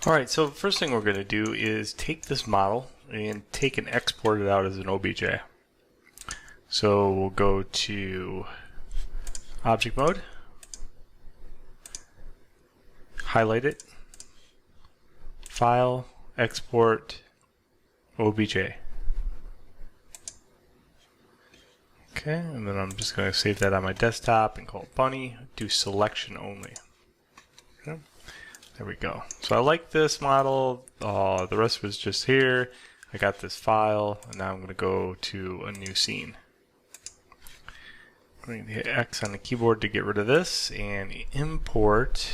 Alright, so the first thing we're going to do is take this model and take and export it out as an OBJ. So we'll go to Object Mode, highlight it, File, Export, OBJ. Okay, and then I'm just going to save that on my desktop and call it Bunny, do selection only. Okay. There we go. So I like this model. The rest was just here. I got this file, and now I'm going to go to a new scene. I'm going to hit X on the keyboard to get rid of this and import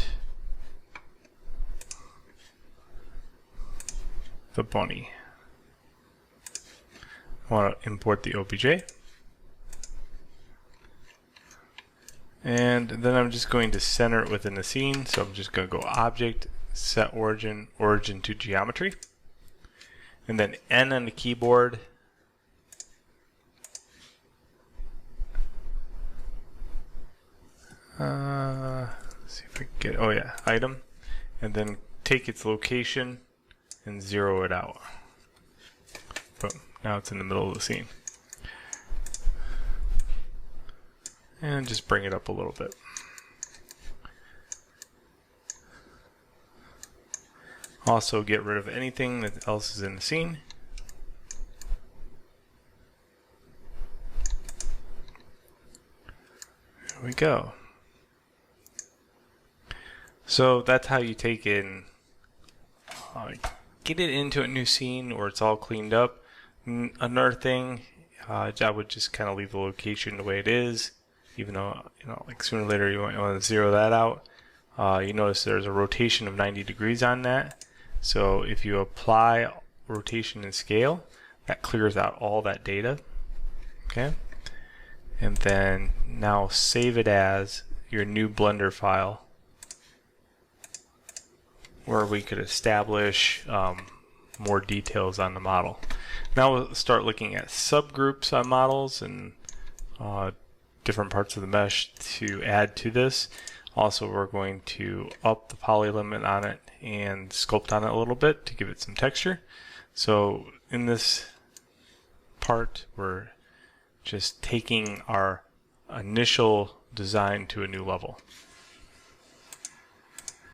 the bunny. I want to import the OBJ. And then I'm just going to center it within the scene. So I'm just going to go Object, Set Origin, Origin to Geometry. And then N on the keyboard. Let's see if I can get, oh yeah, Item. And then take its location and zero it out. Boom. Now it's in the middle of the scene. And just bring it up a little bit. Also get rid of anything that else is in the scene. There we go. So that's how you take in, get it into a new scene where it's all cleaned up. Another thing, I would just kind of leave the location the way it is. Even though, like sooner or later you might want to zero that out. You notice there's a rotation of 90 degrees on that. So if you apply rotation and scale, that clears out all that data. Okay. And then now save it as your new Blender file, where we could establish more details on the model. Now we'll start looking at subgroups on models and different parts of the mesh to add to this. Also, we're going to up the poly limit on it and sculpt on it a little bit to give it some texture. So in this part, we're just taking our initial design to a new level.